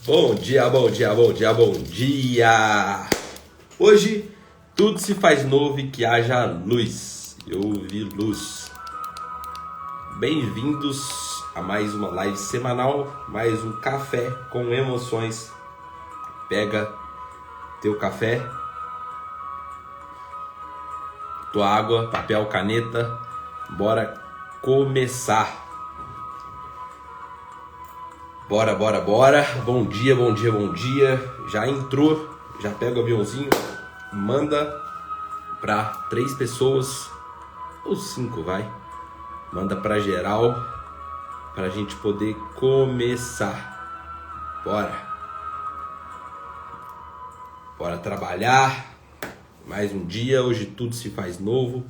Bom dia, bom dia, bom dia, bom dia! Hoje tudo se faz novo e que haja luz. Eu vi luz. Bem-vindos a mais uma live semanal, mais um café com emoções. Pega teu café, tua água, papel, caneta, bora começar. Bora. Bom dia. Já entrou, já pega o aviãozinho, manda para 3 pessoas ou 5, vai. Manda para geral pra gente poder começar. Bora trabalhar. Mais um dia, hoje tudo se faz novo.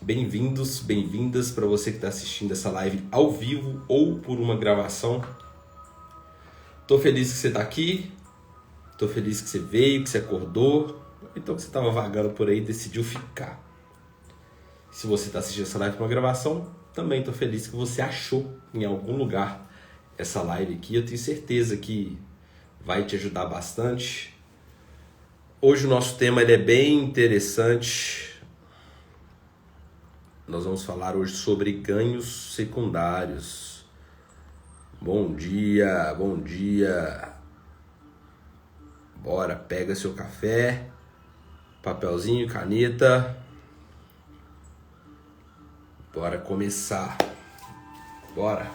Bem-vindos, bem-vindas para você que está assistindo essa live ao vivo ou por uma gravação. Tô feliz que você está aqui, tô feliz que você veio, que você acordou, então que você estava vagando por aí e decidiu ficar. Se você está assistindo essa live por uma gravação, também tô feliz que você achou em algum lugar essa live aqui. Eu tenho certeza que vai te ajudar bastante. Hoje o nosso tema ele é bem interessante. Nós vamos falar hoje sobre ganhos secundários. Bom dia. Bora, pega seu café, papelzinho, caneta. Bora começar. Bora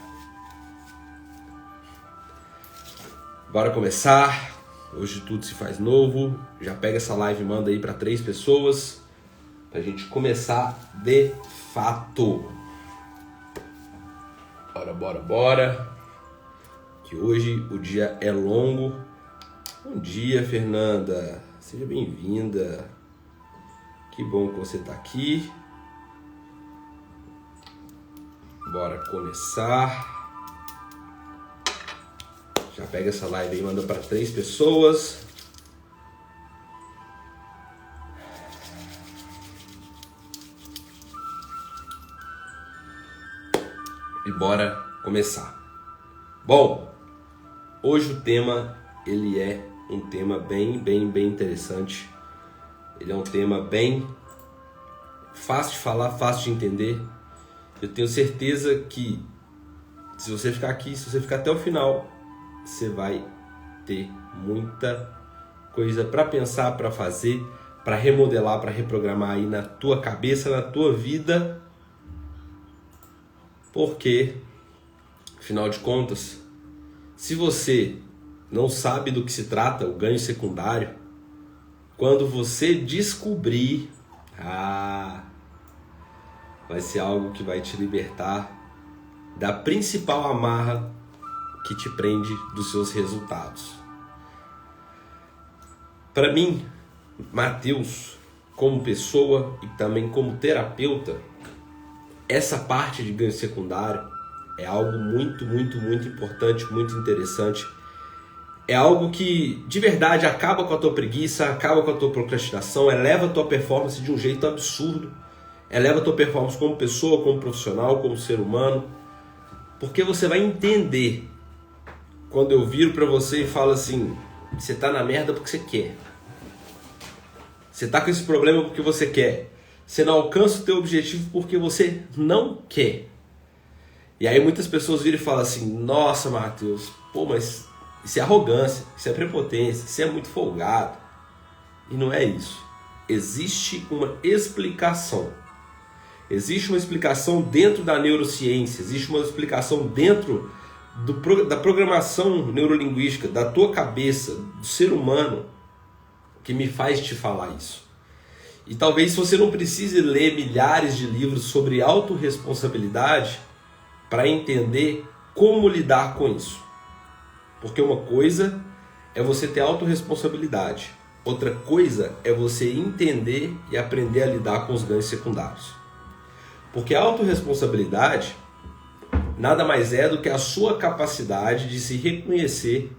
começar. Hoje tudo se faz novo. Já pega essa live e manda aí para 3 pessoas pra gente começar de fato. Bora. Que hoje o dia é longo. Bom dia, Fernanda. Seja bem-vinda. Que bom que você tá aqui. Bora começar. Já pega essa live aí e manda para 3 pessoas. E bora começar. Bom, hoje o tema ele é um tema bem interessante. Ele é um tema bem fácil de falar, fácil de entender. Eu tenho certeza que se você ficar aqui, se você ficar até o final, você vai ter muita coisa para pensar, para fazer, para remodelar, para reprogramar aí na tua cabeça, na tua vida. Porque, afinal de contas, se você não sabe do que se trata, o ganho secundário, quando você descobrir, vai ser algo que vai te libertar da principal amarra que te prende dos seus resultados. Para mim, Matheus, como pessoa e também como terapeuta, essa parte de ganho secundário é algo muito importante, muito interessante. É algo que, de verdade, acaba com a tua preguiça, acaba com a tua procrastinação, eleva a tua performance de um jeito absurdo, eleva a tua performance como pessoa, como profissional, como ser humano, porque você vai entender quando eu viro pra você e falo assim, você tá na merda porque você quer. Você tá com esse problema porque você quer. Você não alcança o teu objetivo porque você não quer. E aí muitas pessoas viram e falam assim, nossa, Matheus, mas isso é arrogância, isso é prepotência, isso é muito folgado. E não é isso. Existe uma explicação. Existe uma explicação dentro da neurociência, existe uma explicação dentro da programação neurolinguística, da tua cabeça, do ser humano, que me faz te falar isso. E talvez você não precise ler milhares de livros sobre autorresponsabilidade para entender como lidar com isso. Porque uma coisa é você ter autorresponsabilidade, outra coisa é você entender e aprender a lidar com os ganhos secundários. Porque a autorresponsabilidade nada mais é do que a sua capacidade de se reconhecer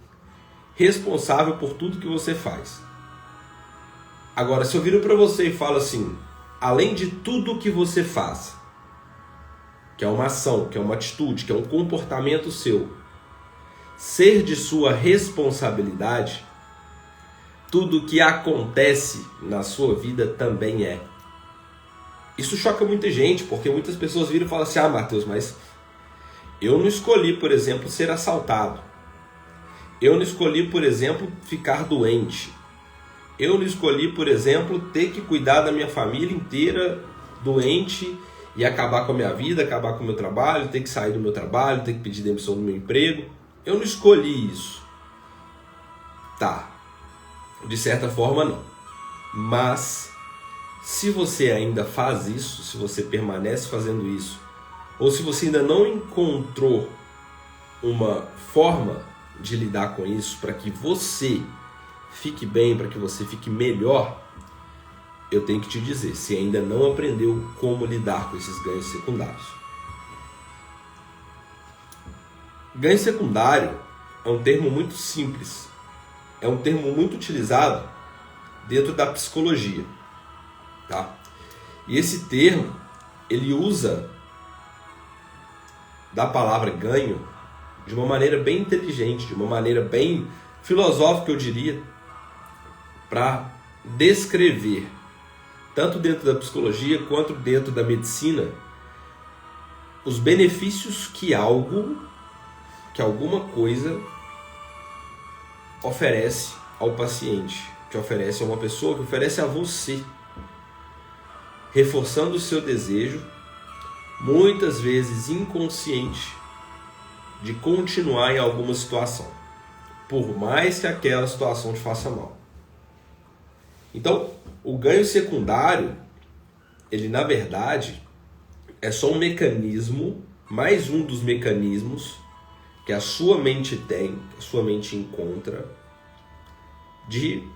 responsável por tudo que você faz. Agora, se eu viro para você e falo assim, além de tudo que você faz, que é uma ação, que é uma atitude, que é um comportamento seu, ser de sua responsabilidade, tudo que acontece na sua vida também é. Isso choca muita gente, porque muitas pessoas viram e falam assim: ah, Matheus, mas eu não escolhi, por exemplo, ser assaltado. Eu não escolhi, por exemplo, ficar doente. Eu não escolhi, por exemplo, ter que cuidar da minha família inteira doente e acabar com a minha vida, acabar com o meu trabalho, ter que sair do meu trabalho, ter que pedir demissão do meu emprego. Eu não escolhi isso. Tá. De certa forma, não. Mas, se você ainda faz isso, se você permanece fazendo isso, ou se você ainda não encontrou uma forma de lidar com isso para que você fique bem, para que você fique melhor, eu tenho que te dizer, se ainda não aprendeu como lidar com esses ganhos secundários. Ganho secundário é um termo muito simples, é um termo muito utilizado dentro da psicologia, tá? E esse termo, ele usa da palavra ganho de uma maneira bem inteligente, de uma maneira bem filosófica, eu diria, para descrever, tanto dentro da psicologia quanto dentro da medicina, os benefícios que alguma coisa oferece ao paciente, que oferece a uma pessoa, que oferece a você, reforçando o seu desejo, muitas vezes inconsciente, de continuar em alguma situação, por mais que aquela situação te faça mal. Então, o ganho secundário, ele na verdade é só um mecanismo, mais um dos mecanismos que a sua mente tem, que a sua mente encontra, de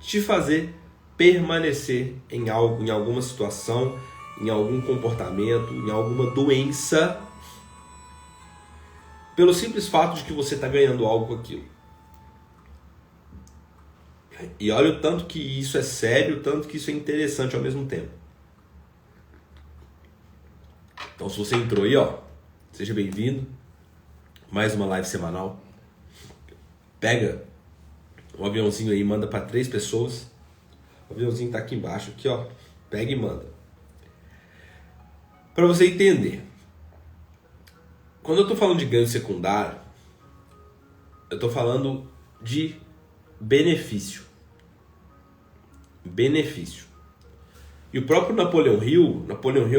te fazer permanecer em algo, em alguma situação, em algum comportamento, em alguma doença, pelo simples fato de que você está ganhando algo com aquilo. E olha o tanto que isso é sério, o tanto que isso é interessante ao mesmo tempo. Então, se você entrou aí, ó, seja bem-vindo. Mais uma live semanal. Pega um aviãozinho aí, manda para 3 pessoas. O aviãozinho tá aqui embaixo, aqui, ó. Pega e manda. Para você entender. Quando eu tô falando de ganho secundário, eu tô falando de benefício. Benefício. E o próprio Napoleão Hill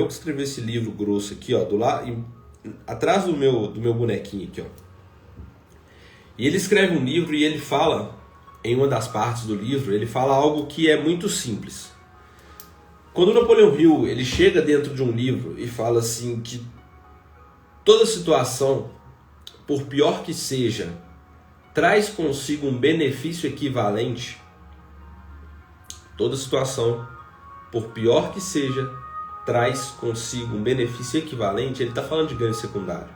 que escreveu esse livro grosso aqui, ó, do lado, atrás do meu bonequinho aqui, ó. E ele escreve um livro e ele fala, em uma das partes do livro, ele fala algo que é muito simples. Quando o Napoleão Hill, ele chega dentro de um livro e fala assim que toda situação, por pior que seja, traz consigo um benefício equivalente. Toda situação, por pior que seja, traz consigo um benefício equivalente. Ele está falando de ganho secundário.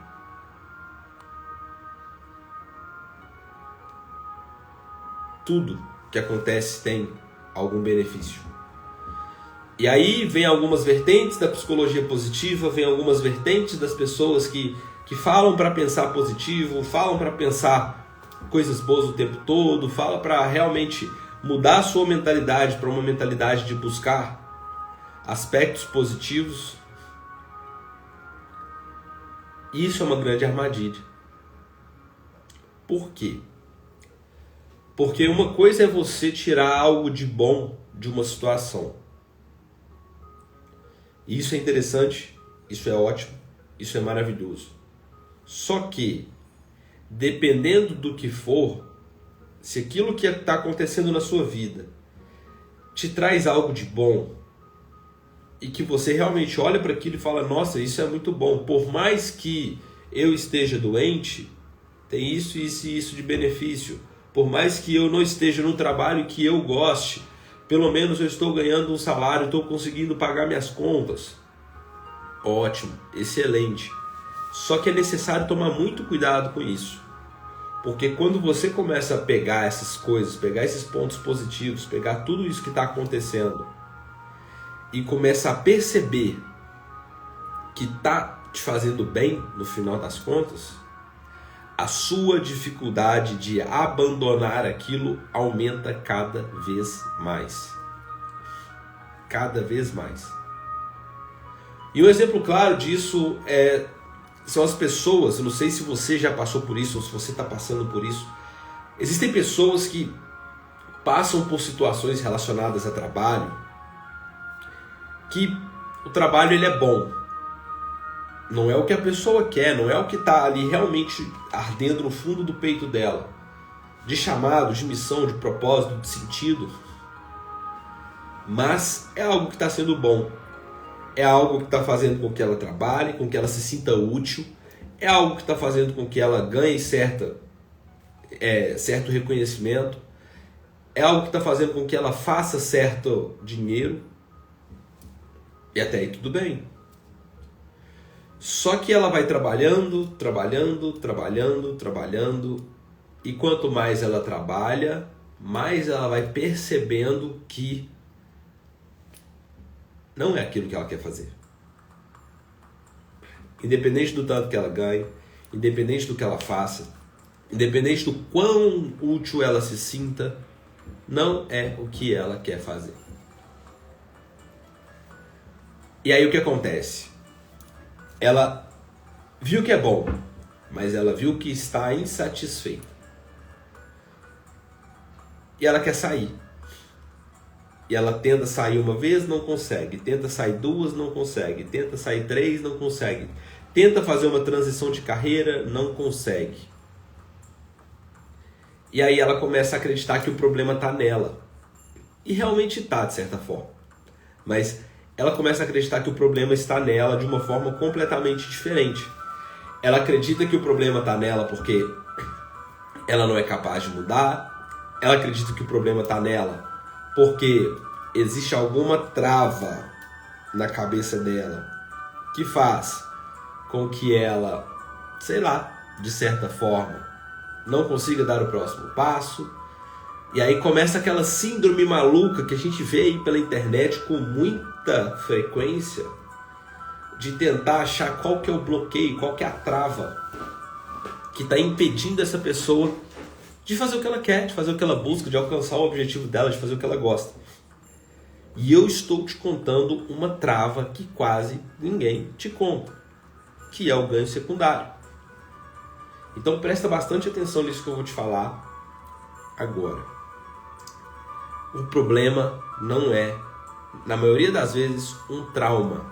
Tudo que acontece tem algum benefício. E aí vem algumas vertentes da psicologia positiva, vem algumas vertentes das pessoas que falam para pensar positivo, falam para pensar coisas boas o tempo todo, falam para realmente mudar a sua mentalidade para uma mentalidade de buscar aspectos positivos. Isso é uma grande armadilha. Por quê? Porque uma coisa é você tirar algo de bom de uma situação. Isso é interessante, isso é ótimo, isso é maravilhoso. Só que, dependendo do que for, se aquilo que está acontecendo na sua vida te traz algo de bom e que você realmente olha para aquilo e fala: nossa, isso é muito bom, por mais que eu esteja doente, tem isso, isso e isso de benefício. Por mais que eu não esteja no trabalho que eu goste, pelo menos eu estou ganhando um salário, estou conseguindo pagar minhas contas. Ótimo, excelente. Só que é necessário tomar muito cuidado com isso. Porque quando você começa a pegar essas coisas, pegar esses pontos positivos, pegar tudo isso que está acontecendo e começa a perceber que está te fazendo bem no final das contas, a sua dificuldade de abandonar aquilo aumenta cada vez mais. Cada vez mais. E um exemplo claro disso são as pessoas. Eu não sei se você já passou por isso ou se você está passando por isso. Existem pessoas que passam por situações relacionadas a trabalho que o trabalho ele é bom. Não é o que a pessoa quer, não é o que está ali realmente ardendo no fundo do peito dela. De chamado, de missão, de propósito, de sentido. Mas é algo que está sendo bom. É algo que está fazendo com que ela trabalhe, com que ela se sinta útil. É algo que está fazendo com que ela ganhe certo reconhecimento. É algo que está fazendo com que ela faça certo dinheiro. E até aí tudo bem. Só que ela vai trabalhando. E quanto mais ela trabalha, mais ela vai percebendo que não é aquilo que ela quer fazer. Independente do tanto que ela ganhe, independente do que ela faça, independente do quão útil ela se sinta, não é o que ela quer fazer. E aí o que acontece? Ela viu que é bom, mas ela viu que está insatisfeita. E ela quer sair. E ela tenta sair uma vez, não consegue. Tenta sair duas, não consegue. Tenta sair três, não consegue. Tenta fazer uma transição de carreira, não consegue. E aí ela começa a acreditar que o problema está nela. E realmente está, de certa forma. Mas ela começa a acreditar que o problema está nela de uma forma completamente diferente. Ela acredita que o problema está nela porque ela não é capaz de mudar. Ela acredita que o problema está nela porque existe alguma trava na cabeça dela que faz com que ela, sei lá, de certa forma, não consiga dar o próximo passo. E aí começa aquela síndrome maluca que a gente vê aí pela internet com muita frequência, de tentar achar qual que é o bloqueio, qual que é a trava que está impedindo essa pessoa de fazer o que ela quer, de fazer o que ela busca, de alcançar o objetivo dela, de fazer o que ela gosta. E eu estou te contando uma trava que quase ninguém te conta, que é o ganho secundário. Então presta bastante atenção nisso que eu vou te falar agora. O problema não é, na maioria das vezes, um trauma.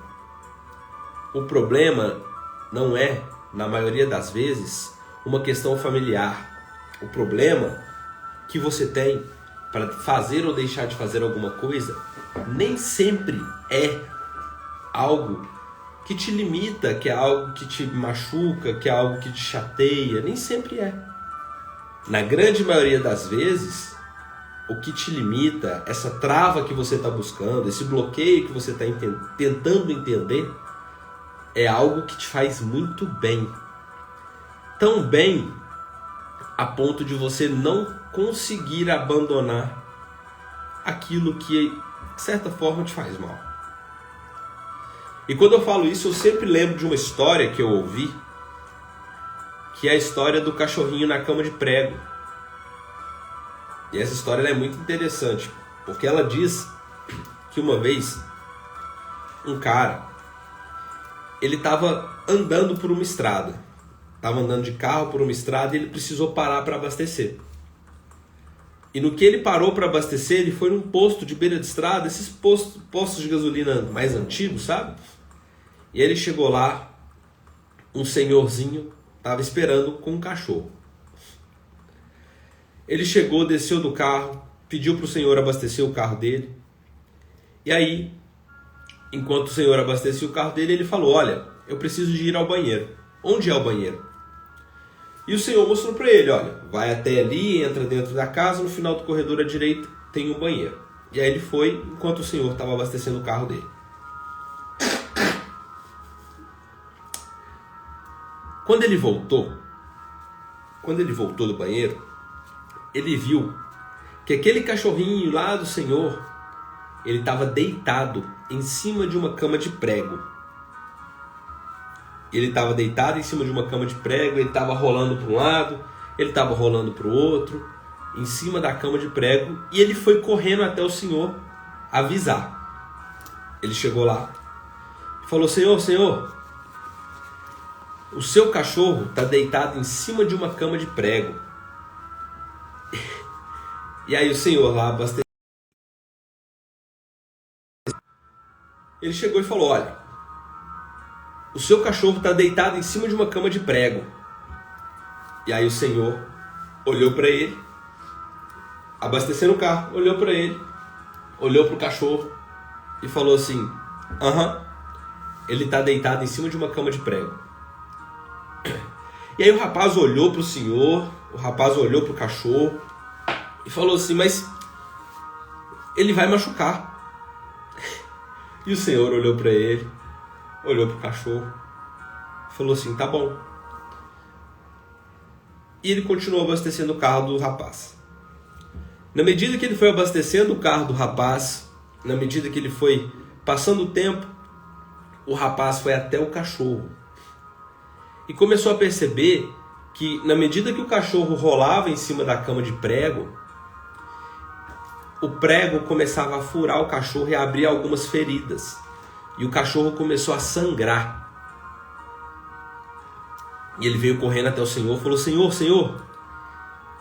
O problema não é, na maioria das vezes, uma questão familiar. O problema que você tem para fazer ou deixar de fazer alguma coisa nem sempre é algo que te limita, que é algo que te machuca, que é algo que te chateia. Nem sempre é. Na grande maioria das vezes, o que te limita, essa trava que você está buscando, esse bloqueio que você está tentando entender, é algo que te faz muito bem. Tão bem a ponto de você não conseguir abandonar aquilo que, de certa forma, te faz mal. E quando eu falo isso, eu sempre lembro de uma história que eu ouvi, que é a história do cachorrinho na cama de prego. E essa história é muito interessante, porque ela diz que uma vez um cara, ele estava andando por uma estrada. Estava andando de carro por uma estrada e ele precisou parar para abastecer. E no que ele parou para abastecer, ele foi num posto de beira de estrada, esses postos de gasolina mais antigos, sabe? E ele chegou lá, um senhorzinho estava esperando com um cachorro. Ele chegou, desceu do carro, pediu para o senhor abastecer o carro dele. E aí, enquanto o senhor abastecia o carro dele, ele falou: olha, eu preciso de ir ao banheiro. Onde é o banheiro? E o senhor mostrou para ele: olha, vai até ali, entra dentro da casa, no final do corredor à direita tem um banheiro. E aí ele foi, enquanto o senhor estava abastecendo o carro dele. Quando ele voltou do banheiro, ele viu que aquele cachorrinho lá do senhor, ele estava deitado em cima de uma cama de prego. Ele estava deitado em cima de uma cama de prego, ele estava rolando para um lado, ele estava rolando para o outro, em cima da cama de prego, e ele foi correndo até o Senhor avisar. Ele chegou lá e falou: Senhor, o seu cachorro está deitado em cima de uma cama de prego. E aí o Senhor lá abasteceu. Ele chegou e falou: olha, o seu cachorro está deitado em cima de uma cama de prego. E aí o Senhor olhou para ele, abastecendo o carro, olhou para ele, olhou para o cachorro e falou assim: ele está deitado em cima de uma cama de prego. E aí o rapaz olhou para o Senhor, o rapaz olhou para o cachorro e falou assim: mas ele vai machucar. E o Senhor olhou para ele, olhou para o cachorro e falou assim: tá bom. E ele continuou abastecendo o carro do rapaz. Na medida que ele foi abastecendo o carro do rapaz, na medida que ele foi passando o tempo, o rapaz foi até o cachorro e começou a perceber que, na medida que o cachorro rolava em cima da cama de prego, o prego começava a furar o cachorro e a abrir algumas feridas. E o cachorro começou a sangrar. E ele veio correndo até o Senhor e falou: Senhor,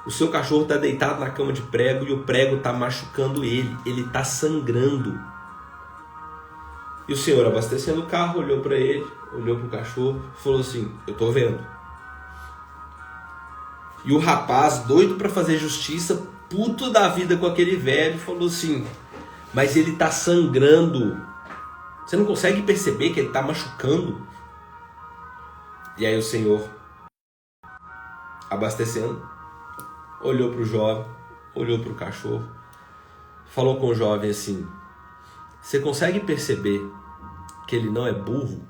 o seu cachorro está deitado na cama de prego e o prego está machucando ele. Ele está sangrando. E o Senhor, abastecendo o carro, olhou para ele, olhou para o cachorro e falou assim: eu estou vendo. E o rapaz, doido para fazer justiça, puto da vida com aquele velho, falou assim: mas ele está sangrando. Você não consegue perceber que ele está machucando? E aí o Senhor, abastecendo, olhou para o jovem, olhou para o cachorro, falou com o jovem assim: você consegue perceber que ele não é burro?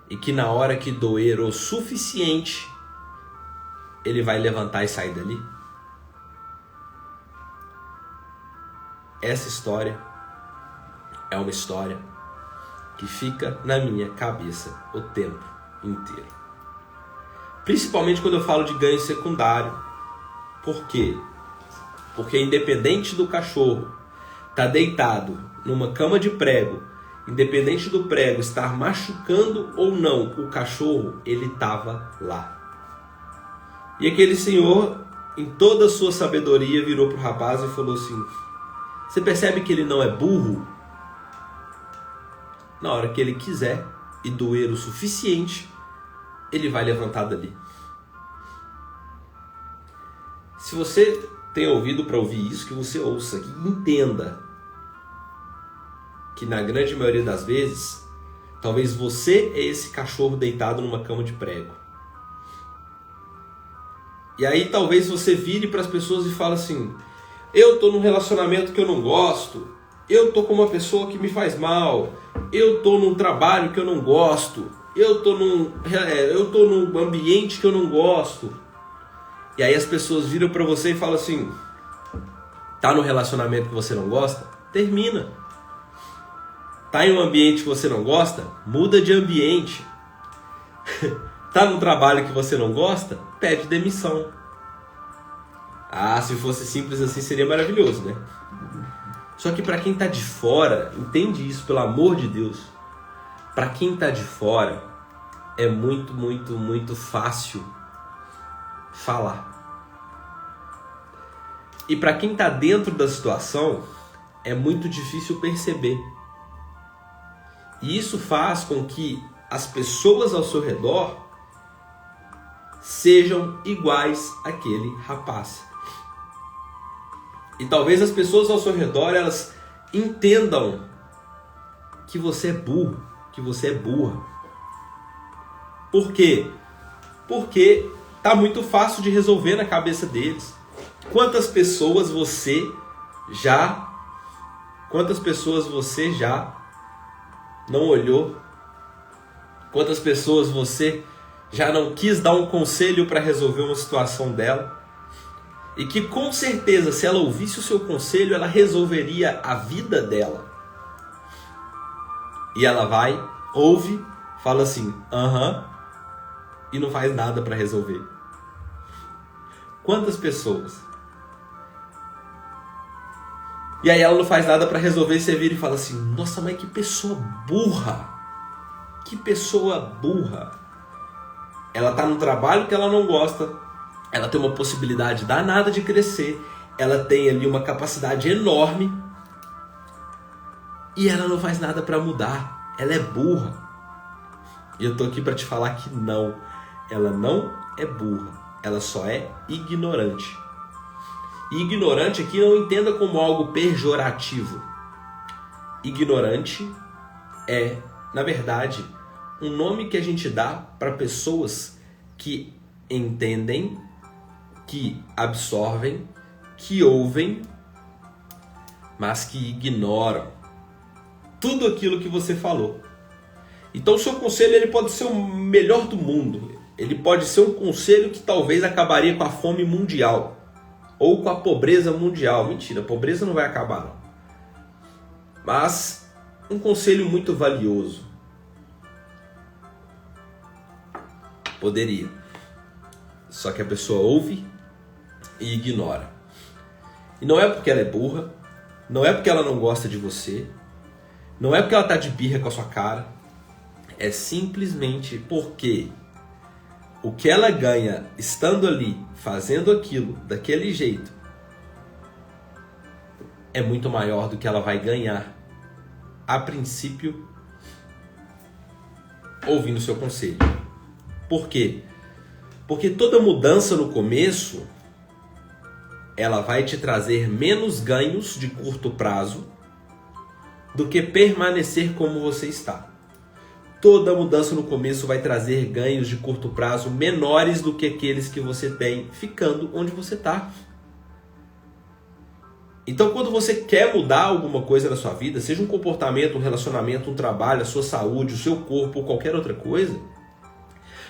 E que na hora que doer o suficiente, ele vai levantar e sair dali? Essa história é uma história que fica na minha cabeça o tempo inteiro. Principalmente quando eu falo de ganho secundário. Por quê? Porque independente do cachorro estar deitado numa cama de prego, independente do prego estar machucando ou não o cachorro, ele estava lá. E aquele senhor, em toda a sua sabedoria, virou para o rapaz e falou assim: você percebe que ele não é burro? Na hora que ele quiser e doer o suficiente, ele vai levantar dali. Se você tem ouvido para ouvir isso, que você ouça, que entenda que na grande maioria das vezes, talvez você é esse cachorro deitado numa cama de prego. E aí talvez você vire para as pessoas e fale assim: eu estou num relacionamento que eu não gosto, eu estou com uma pessoa que me faz mal, eu estou num trabalho que eu não gosto, eu estou num ambiente que eu não gosto. E aí as pessoas viram para você e falam assim: tá no relacionamento que você não gosta? Termina. Tá em um ambiente que você não gosta? Muda de ambiente. Tá num trabalho que você não gosta? Pede demissão. Ah, se fosse simples assim seria maravilhoso, né? Só que para quem tá de fora, entende isso, pelo amor de Deus. Para quem tá de fora, é muito, muito, muito fácil falar. E para quem tá dentro da situação, é muito difícil perceber. E isso faz com que as pessoas ao seu redor sejam iguais àquele rapaz. E talvez as pessoas ao seu redor, elas entendam que você é burro, que você é burra. Por quê? Porque tá muito fácil de resolver na cabeça deles. Quantas pessoas você já não olhou? Quantas pessoas você já não quis dar um conselho para resolver uma situação dela? E que com certeza, se ela ouvisse o seu conselho, ela resolveria a vida dela. E ela vai, ouve, fala assim, aham, e não faz nada para resolver? Quantas pessoas? E aí ela não faz nada para resolver e você vira e fala assim, nossa, mas que pessoa burra. Que pessoa burra. Ela tá num trabalho que ela não gosta, ela tem uma possibilidade danada de crescer, ela tem ali uma capacidade enorme e ela não faz nada para mudar. Ela é burra. E eu tô aqui para te falar que não. Ela não é burra. Ela só é ignorante. E ignorante aqui não entenda como algo pejorativo. Ignorante é, na verdade, um nome que a gente dá para pessoas que entendem, que absorvem, que ouvem, mas que ignoram tudo aquilo que você falou. Então o seu conselho ele pode ser o melhor do mundo. Ele pode ser um conselho que talvez acabaria com a fome mundial ou com a pobreza mundial. Mentira, a pobreza não vai acabar não. Mas um conselho muito valioso. Poderia. Só que a pessoa ouve e ignora. E não é porque ela é burra, não é porque ela não gosta de você, não é porque ela está de birra com a sua cara, é simplesmente porque o que ela ganha estando ali, fazendo aquilo, daquele jeito, é muito maior do que ela vai ganhar, a princípio, ouvindo o seu conselho. Por quê? Porque toda mudança no começo, ela vai te trazer menos ganhos de curto prazo do que permanecer como você está. Toda mudança no começo vai trazer ganhos de curto prazo menores do que aqueles que você tem ficando onde você está. Então, quando você quer mudar alguma coisa na sua vida, seja um comportamento, um relacionamento, um trabalho, a sua saúde, o seu corpo ou qualquer outra coisa,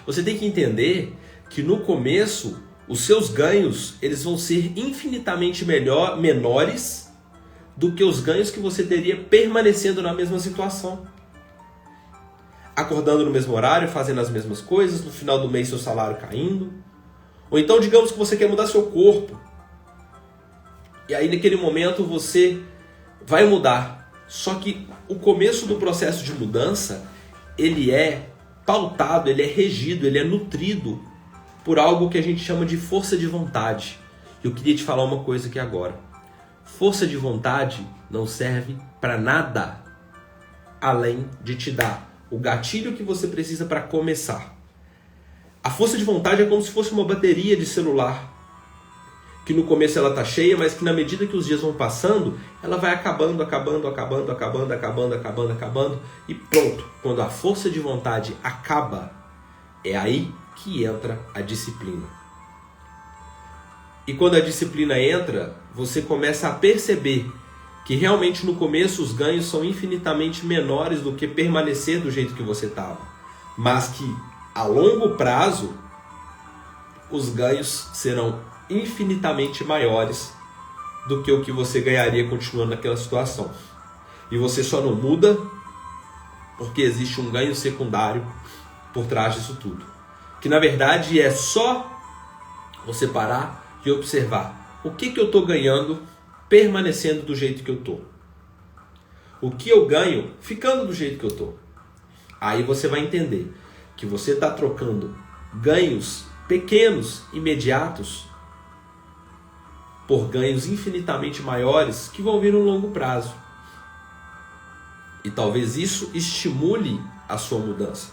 você tem que entender que no começo os seus ganhos eles vão ser infinitamente menores do que os ganhos que você teria permanecendo na mesma situação. Acordando no mesmo horário, fazendo as mesmas coisas, no final do mês seu salário caindo. Ou então digamos que você quer mudar seu corpo. E aí naquele momento você vai mudar. Só que o começo do processo de mudança, ele é pautado, ele é regido, ele é nutrido por algo que a gente chama de força de vontade. Eu queria te falar uma coisa aqui agora. Força de vontade não serve para nada além de te dar o gatilho que você precisa para começar. A força de vontade é como se fosse uma bateria de celular, que no começo ela está cheia, mas que na medida que os dias vão passando, ela vai acabando, e pronto. Quando a força de vontade acaba, é aí que entra a disciplina. E quando a disciplina entra, você começa a perceber que realmente no começo os ganhos são infinitamente menores do que permanecer do jeito que você estava. Mas que a longo prazo, os ganhos serão infinitamente maiores do que o que você ganharia continuando naquela situação. E você só não muda porque existe um ganho secundário por trás disso tudo. Que na verdade é só você parar e observar o que eu estou ganhando permanecendo do jeito que eu estou. O que eu ganho ficando do jeito que eu estou. Aí você vai entender que você está trocando ganhos pequenos, imediatos, por ganhos infinitamente maiores que vão vir no longo prazo. E talvez isso estimule a sua mudança.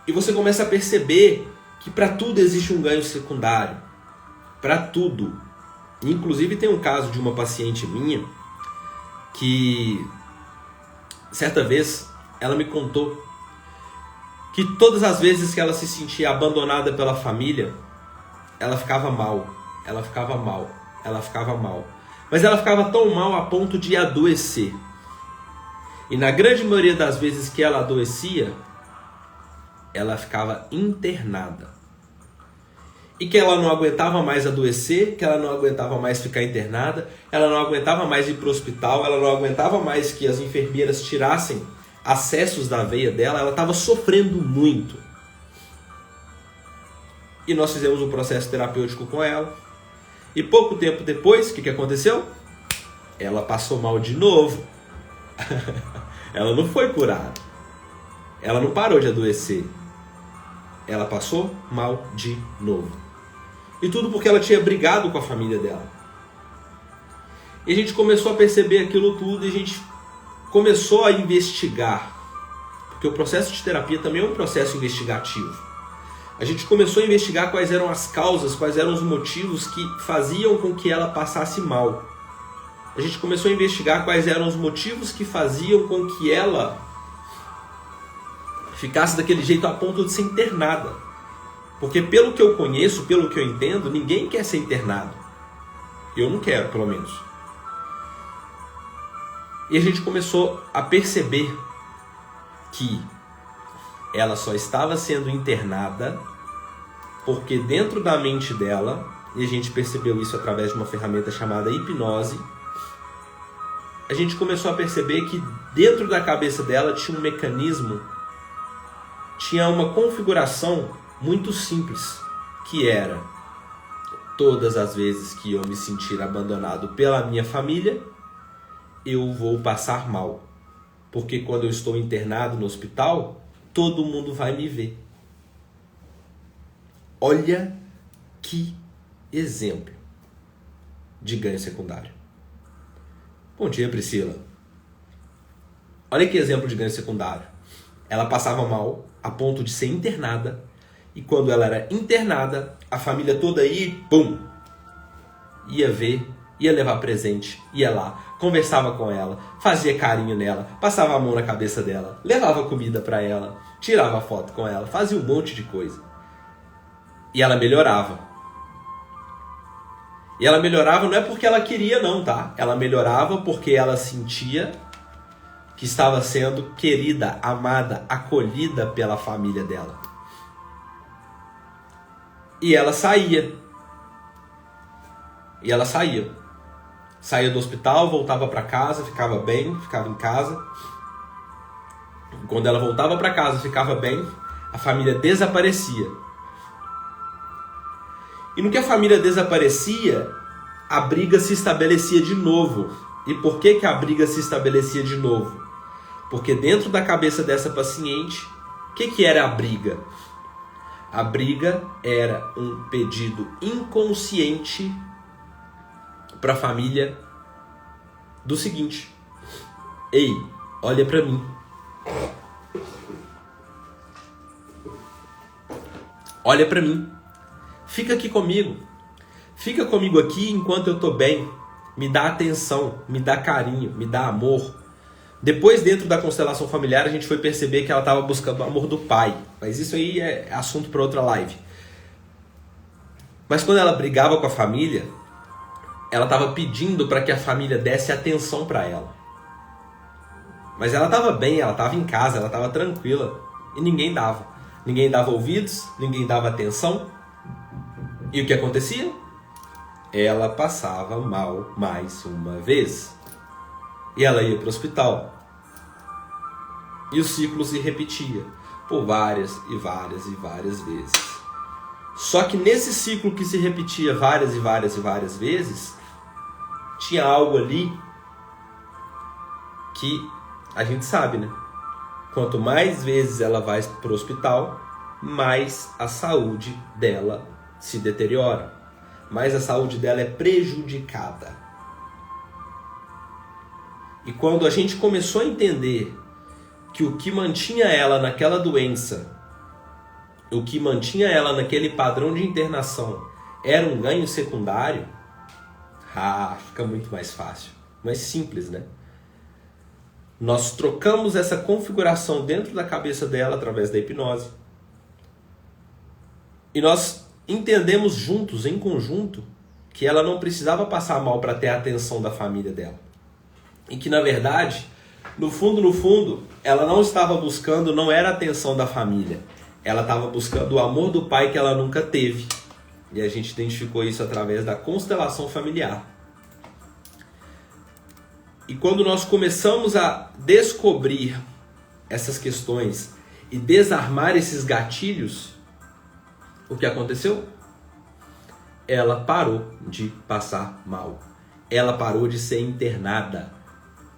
E você começa a perceber que para tudo existe um ganho secundário. Para tudo. Inclusive tem um caso de uma paciente minha que certa vez ela me contou que todas as vezes que ela se sentia abandonada pela família, ela ficava mal. Mas ela ficava tão mal a ponto de adoecer. E na grande maioria das vezes que ela adoecia, ela ficava internada. E que ela não aguentava mais adoecer, que ela não aguentava mais ficar internada, ela não aguentava mais ir para o hospital, ela não aguentava mais que as enfermeiras tirassem acessos da veia dela, ela estava sofrendo muito. E nós fizemos um processo terapêutico com ela. E pouco tempo depois, o que aconteceu? Ela passou mal de novo. Ela não foi curada. Ela não parou de adoecer. Ela passou mal de novo. E tudo porque ela tinha brigado com a família dela. E a gente começou a perceber aquilo tudo e a gente começou a investigar. Porque o processo de terapia também é um processo investigativo. A gente começou a investigar quais eram as causas, quais eram os motivos que faziam com que ela passasse mal. A gente começou a investigar quais eram os motivos que faziam com que ela ficasse daquele jeito a ponto de ser internada. Porque pelo que eu conheço, pelo que eu entendo, ninguém quer ser internado. Eu não quero, pelo menos. E a gente começou a perceber que ela só estava sendo internada porque dentro da mente dela, e a gente percebeu isso através de uma ferramenta chamada hipnose, a gente começou a perceber que dentro da cabeça dela tinha um mecanismo, tinha uma configuração muito simples, que era: todas as vezes que eu me sentir abandonado pela minha família, eu vou passar mal. Porque quando eu estou internado no hospital, todo mundo vai me ver. Olha que exemplo de ganho secundário. Bom dia, Priscila. Olha que exemplo de ganho secundário. Ela passava mal a ponto de ser internada, e quando ela era internada, a família toda ia ver, ia levar presente, ia lá, conversava com ela, fazia carinho nela, passava a mão na cabeça dela, levava comida para ela, tirava foto com ela, fazia um monte de coisa. E ela melhorava. E ela melhorava não é porque ela queria não, tá? Ela melhorava porque ela sentia que estava sendo querida, amada, acolhida pela família dela. E ela saía. Saía do hospital, voltava para casa, ficava bem, ficava em casa. Quando ela voltava para casa, ficava bem, a família desaparecia. E no que a família desaparecia, a briga se estabelecia de novo. E por que a briga se estabelecia de novo? Porque dentro da cabeça dessa paciente, o que era a briga? A briga era um pedido inconsciente para a família do seguinte: ei, olha para mim. Olha para mim. Fica aqui comigo. Fica comigo aqui enquanto eu tô bem. Me dá atenção, me dá carinho, me dá amor. Depois, dentro da constelação familiar, a gente foi perceber que ela estava buscando o amor do pai. Mas isso aí é assunto para outra live. Mas quando ela brigava com a família, ela estava pedindo para que a família desse atenção para ela. Mas ela estava bem, ela estava em casa, ela estava tranquila. E ninguém dava. Ninguém dava ouvidos, ninguém dava atenção. E o que acontecia? Ela passava mal mais uma vez. E ela ia para o hospital. E o ciclo se repetia por várias e várias e várias vezes. Só que nesse ciclo que se repetia várias e várias e várias vezes, tinha algo ali que a gente sabe, né? Quanto mais vezes ela vai para o hospital, mais a saúde dela se deteriora. Mais a saúde dela é prejudicada. E quando a gente começou a entender que o que mantinha ela naquela doença, o que mantinha ela naquele padrão de internação era um ganho secundário, fica muito mais fácil, mais simples, né? Nós trocamos essa configuração dentro da cabeça dela através da hipnose. E nós entendemos juntos, em conjunto, que ela não precisava passar mal para ter a atenção da família dela. E que, na verdade, no fundo, ela não estava buscando, não era a atenção da família. Ela estava buscando o amor do pai que ela nunca teve. E a gente identificou isso através da constelação familiar. E quando nós começamos a descobrir essas questões e desarmar esses gatilhos, o que aconteceu? Ela parou de passar mal. Ela parou de ser internada.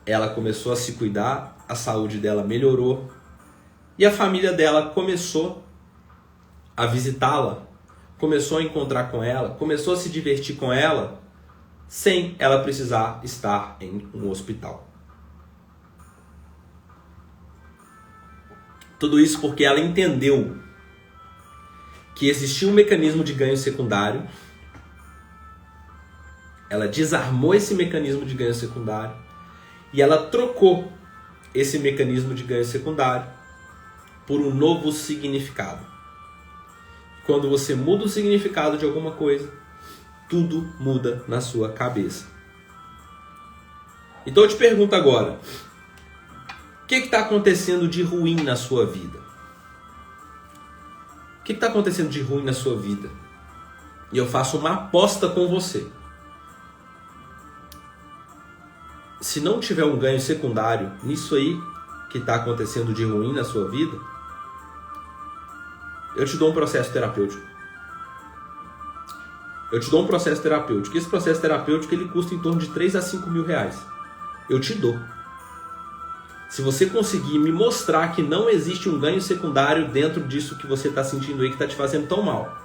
Ela começou a se cuidar, a saúde dela melhorou e a família dela começou a visitá-la, começou a encontrar com ela, começou a se divertir com ela, sem ela precisar estar em um hospital. Tudo isso porque ela entendeu que existia um mecanismo de ganho secundário. Ela desarmou esse mecanismo de ganho secundário e ela trocou esse mecanismo de ganho secundário por um novo significado. Quando você muda o significado de alguma coisa, tudo muda na sua cabeça. Então eu te pergunto agora, o que está acontecendo de ruim na sua vida? O que está acontecendo de ruim na sua vida? E eu faço uma aposta com você. Se não tiver um ganho secundário nisso aí que está acontecendo de ruim na sua vida, eu te dou um processo terapêutico. Esse processo terapêutico ele custa em torno de 3 a 5 mil reais. Eu te dou. Se você conseguir me mostrar que não existe um ganho secundário dentro disso que você está sentindo aí, que está te fazendo tão mal.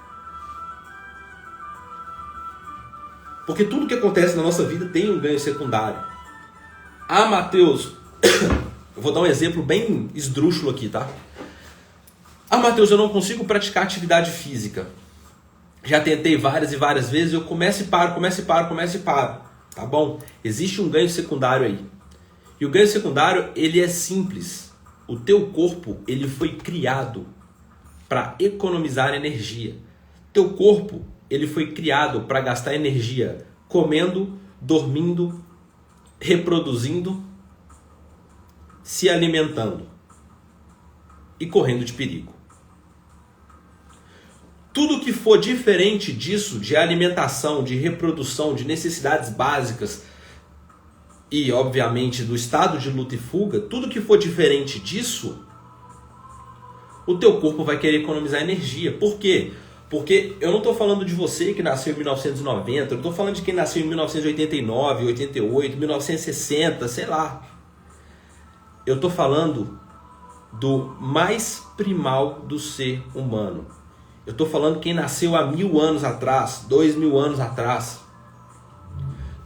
Porque tudo que acontece na nossa vida tem um ganho secundário. Ah, Matheus, eu vou dar um exemplo bem esdrúxulo aqui, tá? Ah, Matheus, eu não consigo praticar atividade física. Já tentei várias e várias vezes, eu começo e paro. Tá bom? Existe um ganho secundário aí. E o ganho secundário, ele é simples. O teu corpo, ele foi criado para economizar energia. Teu corpo, ele foi criado para gastar energia comendo, dormindo, reproduzindo, se alimentando e correndo de perigo. Tudo que for diferente disso, de alimentação, de reprodução, de necessidades básicas e, obviamente, do estado de luta e fuga, tudo que for diferente disso, o teu corpo vai querer economizar energia. Por quê? Porque eu não estou falando de você que nasceu em 1990, eu não estou falando de quem nasceu em 1989, 88, 1960, sei lá. Eu estou falando do mais primal do ser humano. Eu estou falando quem nasceu há 1000 anos atrás, 2000 anos atrás.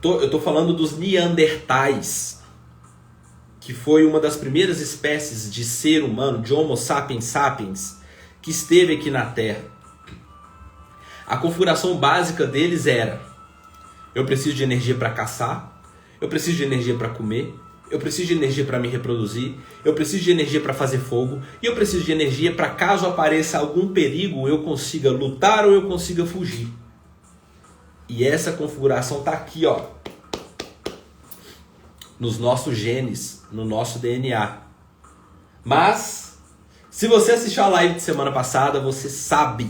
Eu estou falando dos Neandertais, que foi uma das primeiras espécies de ser humano, de Homo sapiens sapiens, que esteve aqui na Terra. A configuração básica deles era: eu preciso de energia para caçar, eu preciso de energia para comer, eu preciso de energia para me reproduzir, eu preciso de energia para fazer fogo, e eu preciso de energia para, caso apareça algum perigo, eu consiga lutar ou eu consiga fugir. E essa configuração está aqui, ó, nos nossos genes, no nosso DNA. Mas, se você assistiu a live de semana passada, você sabe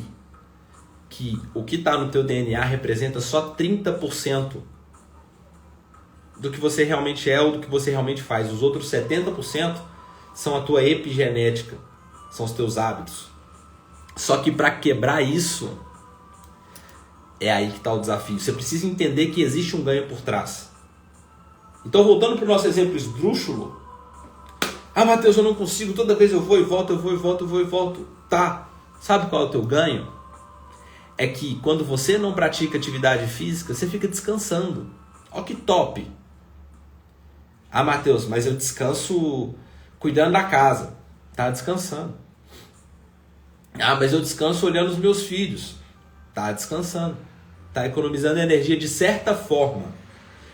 que o que está no teu DNA representa só 30% do que você realmente é ou do que você realmente faz. Os outros 70% são a tua epigenética, são os teus hábitos. Só que para quebrar isso, é aí que está o desafio. Você precisa entender que existe um ganho por trás. Então, voltando para o nosso exemplo esdrúxulo. Ah, Matheus, eu não consigo, toda vez eu vou e volto. Tá, sabe qual é o teu ganho? É que quando você não pratica atividade física, você fica descansando. Ó que top! Ah, Matheus, mas eu descanso cuidando da casa. Tá descansando. Ah, mas eu descanso olhando os meus filhos. Tá descansando. Tá economizando energia de certa forma.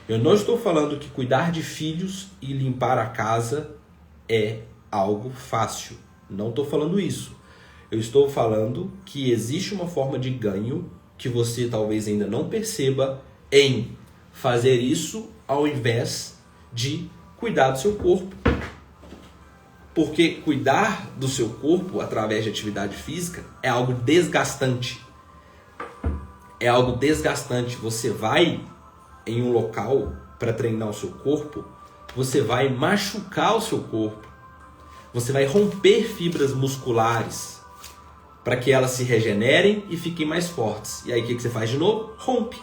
Eu não estou falando que cuidar de filhos e limpar a casa é algo fácil. Não estou falando isso. Eu estou falando que existe uma forma de ganho que você talvez ainda não perceba em fazer isso ao invés de cuidar do seu corpo. Porque cuidar do seu corpo através de atividade física é algo desgastante. É algo desgastante. Você vai em um local para treinar o seu corpo, você vai machucar o seu corpo. Você vai romper fibras musculares para que elas se regenerem e fiquem mais fortes. E aí o que você faz de novo? Rompe.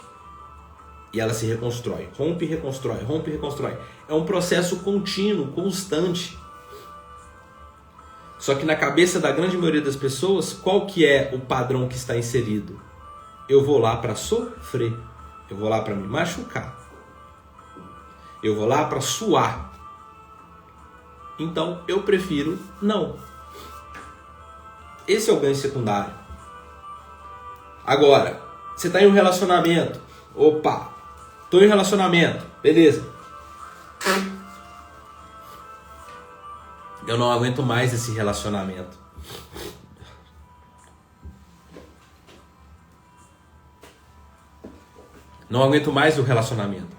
E ela se reconstrói. Rompe e reconstrói, rompe e reconstrói. É um processo contínuo, constante. Só que na cabeça da grande maioria das pessoas, qual que é o padrão que está inserido? Eu vou lá para sofrer. Eu vou lá para me machucar. Eu vou lá para suar. Então eu prefiro não. Esse é o ganho secundário. Agora, você está em um relacionamento. Opa, estou em um relacionamento. Beleza. Eu não aguento mais esse relacionamento. Não aguento mais o relacionamento.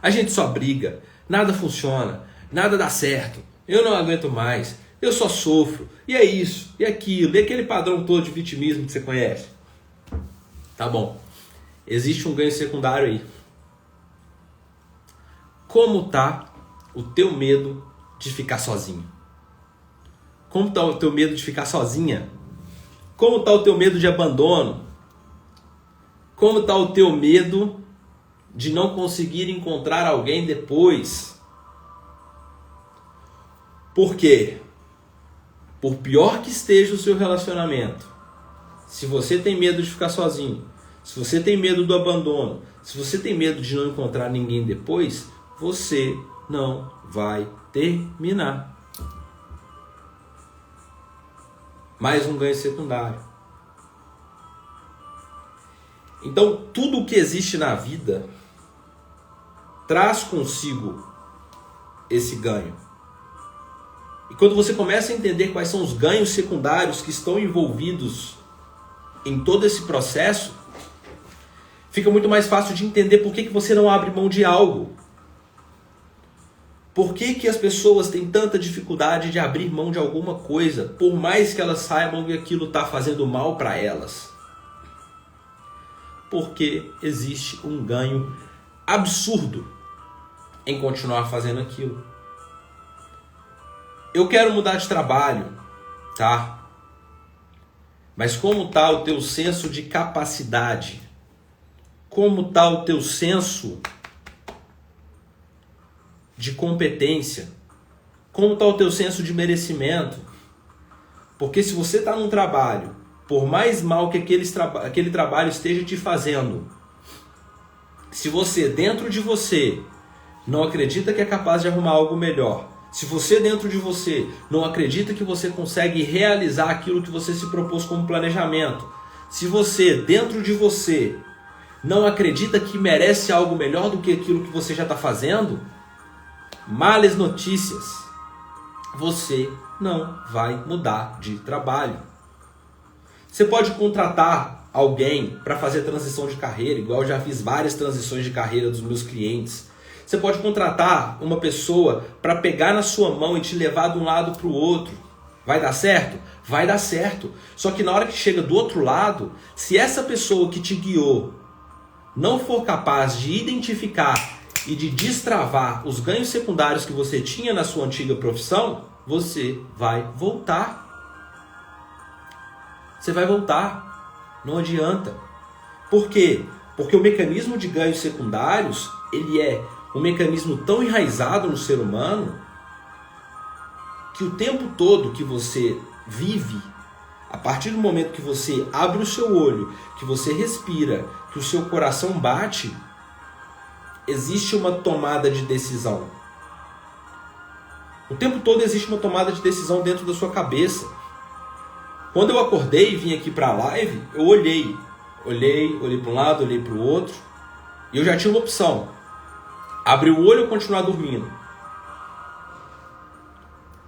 A gente só briga, nada funciona, nada dá certo. Eu não aguento mais, eu só sofro. E é isso, e aquilo, e aquele padrão todo de vitimismo que você conhece. Tá bom, existe um ganho secundário aí. Como tá o teu medo de ficar sozinho? Como tá o teu medo de ficar sozinha? Como tá o teu medo de abandono? Como tá o teu medo de não conseguir encontrar alguém depois? Por quê? Por pior que esteja o seu relacionamento, se você tem medo de ficar sozinho, se você tem medo do abandono, se você tem medo de não encontrar ninguém depois, você não vai terminar. Mais um ganho secundário. Então, tudo o que existe na vida traz consigo esse ganho. E quando você começa a entender quais são os ganhos secundários que estão envolvidos em todo esse processo, fica muito mais fácil de entender por que você não abre mão de algo. Por que as pessoas têm tanta dificuldade de abrir mão de alguma coisa, por mais que elas saibam que aquilo está fazendo mal para elas? Porque existe um ganho absurdo em continuar fazendo aquilo. Eu quero mudar de trabalho, tá? Mas como está o teu senso de capacidade? Como está o teu senso de competência? Como está o teu senso de merecimento? Porque se você está num trabalho, por mais mal que aquele trabalho esteja te fazendo, se você, dentro de você, não acredita que é capaz de arrumar algo melhor, se você dentro de você não acredita que você consegue realizar aquilo que você se propôs como planejamento, se você dentro de você não acredita que merece algo melhor do que aquilo que você já está fazendo, males notícias, você não vai mudar de trabalho. Você pode contratar alguém para fazer transição de carreira, igual eu já fiz várias transições de carreira dos meus clientes. Você pode contratar uma pessoa para pegar na sua mão e te levar de um lado para o outro. Vai dar certo? Vai dar certo. Só que na hora que chega do outro lado, se essa pessoa que te guiou não for capaz de identificar e de destravar os ganhos secundários que você tinha na sua antiga profissão, você vai voltar. Você vai voltar. Não adianta. Por quê? Porque o mecanismo de ganhos secundários, ele é um mecanismo tão enraizado no ser humano que o tempo todo que você vive, a partir do momento que você abre o seu olho, que você respira, que o seu coração bate, existe uma tomada de decisão. O tempo todo existe uma tomada de decisão dentro da sua cabeça. Quando eu acordei e vim aqui para a live, eu olhei para um lado, olhei para o outro, e eu já tinha uma opção: abrir o olho ou continuar dormindo.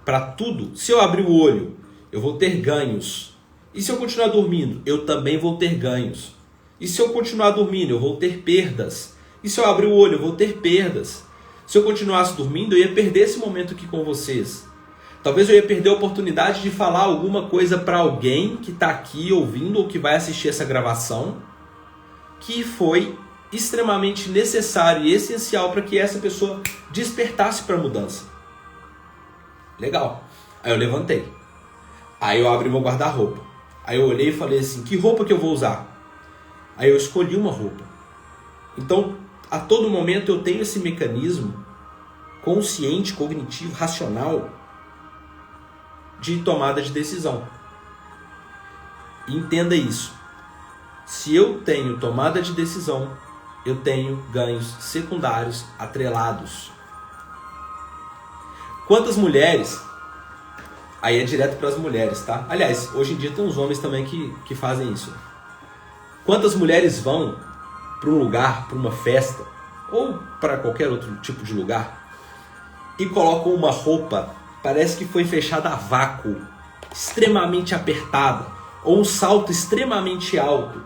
Para tudo, se eu abrir o olho, eu vou ter ganhos. E se eu continuar dormindo, eu também vou ter ganhos. E se eu continuar dormindo, eu vou ter perdas. E se eu abrir o olho, eu vou ter perdas. Se eu continuasse dormindo, eu ia perder esse momento aqui com vocês. Talvez eu ia perder a oportunidade de falar alguma coisa para alguém que está aqui ouvindo ou que vai assistir essa gravação, que foi extremamente necessário e essencial para que essa pessoa despertasse para a mudança. Legal. Aí eu levantei. Aí eu abri meu guarda-roupa. Aí eu olhei e falei assim, que roupa que eu vou usar? Aí eu escolhi uma roupa. Então, a todo momento eu tenho esse mecanismo consciente, cognitivo, racional de tomada de decisão. Entenda isso. Se eu tenho tomada de decisão, eu tenho ganhos secundários atrelados. Quantas mulheres... Aí é direto para as mulheres, tá? Aliás, hoje em dia tem uns homens também que fazem isso. Quantas mulheres vão para um lugar, para uma festa, ou para qualquer outro tipo de lugar, e colocam uma roupa, parece que foi fechada a vácuo, extremamente apertada, ou um salto extremamente alto.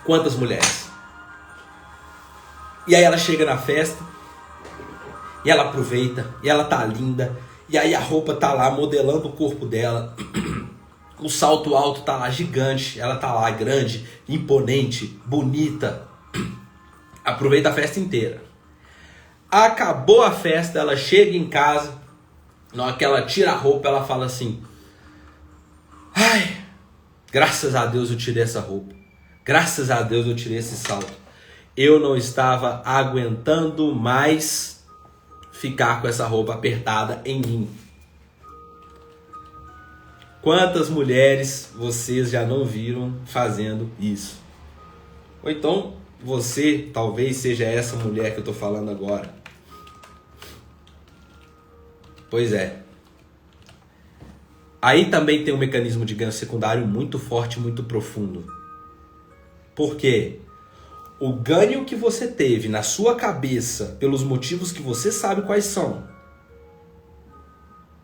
Quantas mulheres? E aí ela chega na festa, e ela aproveita, e ela tá linda, e aí a roupa tá lá modelando o corpo dela, o salto alto tá lá gigante, ela tá lá grande, imponente, bonita, aproveita a festa inteira. Acabou a festa, ela chega em casa, na hora que ela tira a roupa, ela fala assim, ai, graças a Deus eu tirei essa roupa, graças a Deus eu tirei esse salto, eu não estava aguentando mais ficar com essa roupa apertada em mim. Quantas mulheres vocês já não viram fazendo isso? Ou então você talvez seja essa mulher que eu estou falando agora. Pois é. Aí também tem um mecanismo de ganho secundário muito forte, muito profundo. Por quê? O ganho que você teve na sua cabeça, pelos motivos que você sabe quais são,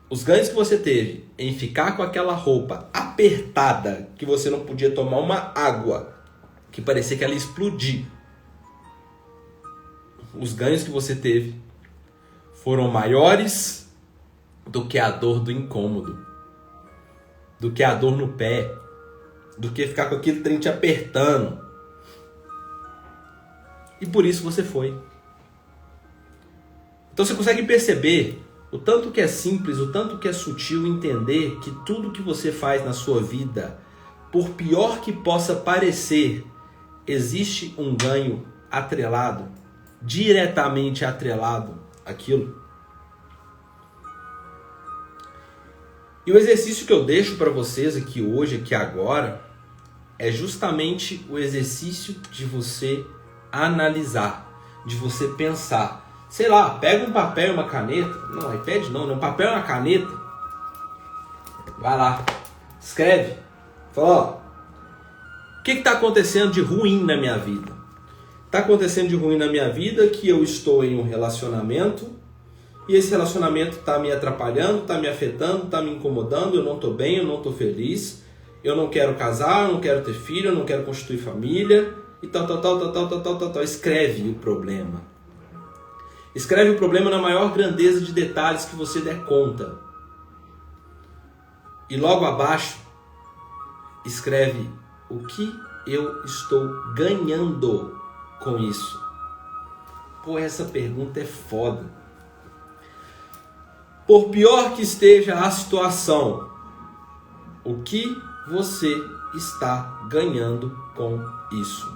os ganhos que você teve em ficar com aquela roupa apertada, que você não podia tomar uma água, que parecia que ela ia explodir, os ganhos que você teve foram maiores do que a dor do incômodo, do que a dor no pé, do que ficar com aquele trem te apertando. E por isso você foi. Então você consegue perceber o tanto que é simples, o tanto que é sutil entender que tudo que você faz na sua vida, por pior que possa parecer, existe um ganho atrelado, diretamente atrelado àquilo. E o exercício que eu deixo para vocês aqui hoje, aqui agora, é justamente o exercício de você analisar, de você pensar. Sei lá, pega um papel e uma caneta. Não, iPad não, um papel e uma caneta. Vai lá, escreve. Fala, ó, o que está acontecendo de ruim na minha vida? Está acontecendo de ruim na minha vida que eu estou em um relacionamento e esse relacionamento está me atrapalhando, está me afetando, está me incomodando, eu não estou bem, eu não estou feliz, eu não quero casar, eu não quero ter filho, eu não quero constituir família, e tal. Escreve o problema. Escreve o problema na maior grandeza de detalhes que você der conta. E logo abaixo, escreve o que eu estou ganhando com isso. Pô, essa pergunta é foda. Por pior que esteja a situação, o que você está ganhando com isso?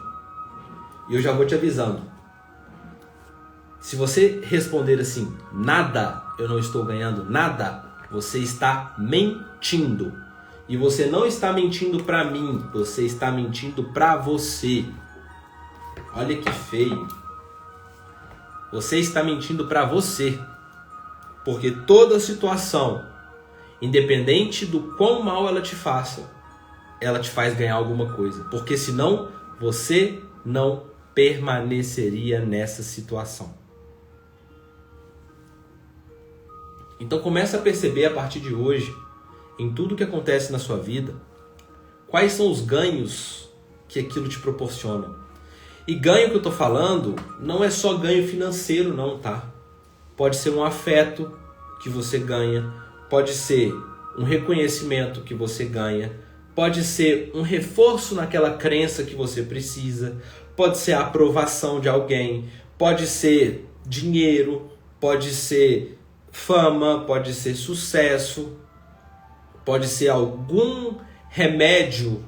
E eu já vou te avisando. Se você responder assim, nada, eu não estou ganhando nada, você está mentindo. E você não está mentindo para mim, você está mentindo para você. Olha que feio. Você está mentindo para você. Porque toda situação, independente do quão mal ela te faça, ela te faz ganhar alguma coisa. Porque senão, você não permaneceria nessa situação. Então comece a perceber a partir de hoje, em tudo que acontece na sua vida, quais são os ganhos que aquilo te proporciona. E ganho que eu estou falando não é só ganho financeiro não, tá? Pode ser um afeto que você ganha, pode ser um reconhecimento que você ganha, pode ser um reforço naquela crença que você precisa, pode ser a aprovação de alguém, pode ser dinheiro, pode ser fama, pode ser sucesso, pode ser algum remédio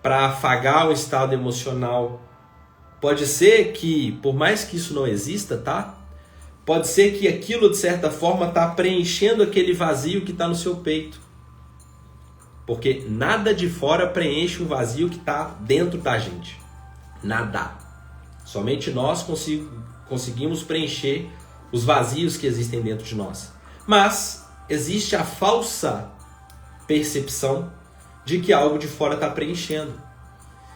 para afagar o estado emocional. Pode ser que, por mais que isso não exista, tá? Pode ser que aquilo, de certa forma, está preenchendo aquele vazio que está no seu peito. Porque nada de fora preenche o vazio que está dentro da gente. Nada. Somente nós conseguimos preencher os vazios que existem dentro de nós. Mas existe a falsa percepção de que algo de fora está preenchendo.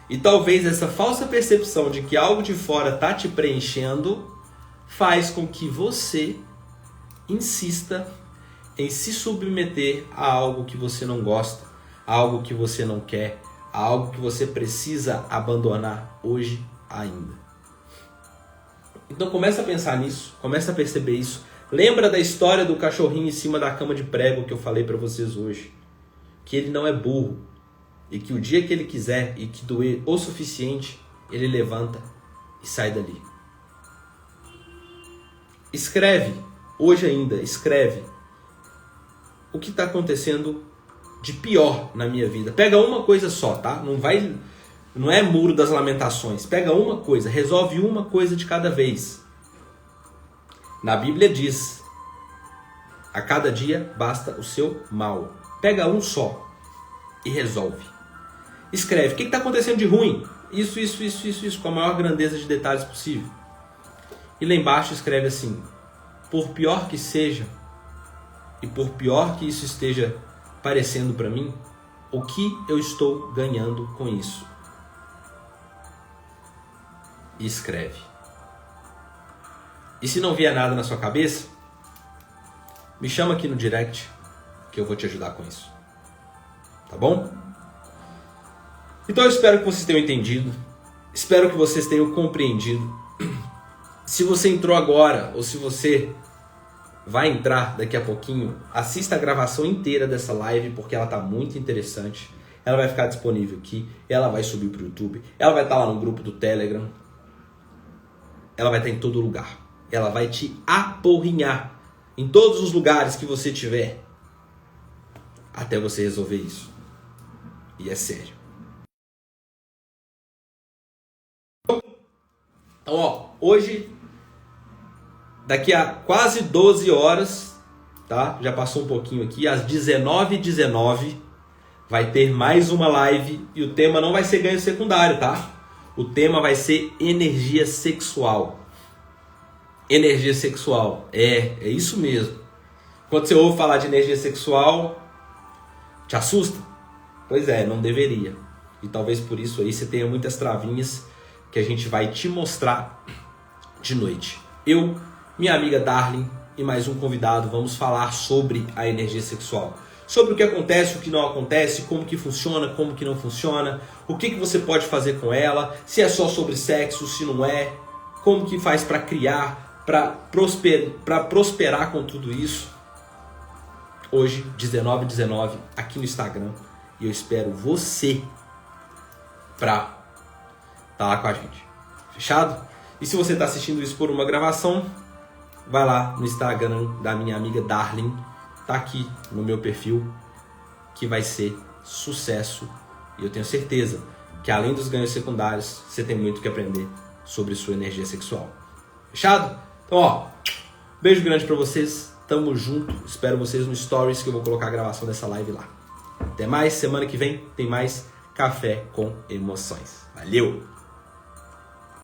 E talvez essa falsa percepção de que algo de fora está te preenchendo faz com que você insista em se submeter a algo que você não gosta, a algo que você não quer, a algo que você precisa abandonar hoje ainda. Então começa a pensar nisso, começa a perceber isso. Lembra da história do cachorrinho em cima da cama de prego que eu falei para vocês hoje? Que ele não é burro e que o dia que ele quiser e que doer o suficiente, ele levanta e sai dali. Escreve, hoje ainda, escreve o que está acontecendo de pior na minha vida. Pega uma coisa só, tá? Não é muro das lamentações. Pega uma coisa, resolve uma coisa de cada vez. Na Bíblia diz, a cada dia basta o seu mal. Pega um só e resolve. Escreve, o que está acontecendo de ruim? Isso, com a maior grandeza de detalhes possível. E lá embaixo escreve assim, por pior que seja, e por pior que isso esteja parecendo para mim, o que eu estou ganhando com isso? E escreve. E se não vier nada na sua cabeça, me chama aqui no direct que eu vou te ajudar com isso. Tá bom? Então eu espero que vocês tenham entendido. Espero que vocês tenham compreendido. Se você entrou agora ou se você vai entrar daqui a pouquinho, assista a gravação inteira dessa live porque ela está muito interessante. Ela vai ficar disponível aqui, ela vai subir para o YouTube, ela vai estar lá no grupo do Telegram, ela vai estar em todo lugar. Ela vai te aporrinhar em todos os lugares que você tiver até você resolver isso. E é sério. Então, ó, hoje, daqui a quase 12 horas, tá? Já passou um pouquinho aqui, às 19h19, vai ter mais uma live e o tema não vai ser ganho secundário, tá? O tema vai ser energia sexual. Energia sexual, é isso mesmo. Quando você ouve falar de energia sexual, te assusta? Pois é, não deveria. E talvez por isso aí você tenha muitas travinhas que a gente vai te mostrar de noite. Eu, minha amiga Darlene e mais um convidado, vamos falar sobre a energia sexual. Sobre o que acontece, o que não acontece, como que funciona, como que não funciona, o que você pode fazer com ela, se é só sobre sexo, se não é, como que faz para criar, para prosperar com tudo isso. Hoje, 19h19, aqui no Instagram. E eu espero você para estar lá com a gente. Fechado? E se você está assistindo isso por uma gravação, vai lá no Instagram da minha amiga Darlene. Tá aqui no meu perfil, que vai ser sucesso. E eu tenho certeza que além dos ganhos secundários, você tem muito que aprender sobre sua energia sexual. Fechado? Então, ó, beijo grande pra vocês. Tamo junto. Espero vocês no Stories, que eu vou colocar a gravação dessa live lá. Até mais. Semana que vem tem mais Café com Emoções. Valeu!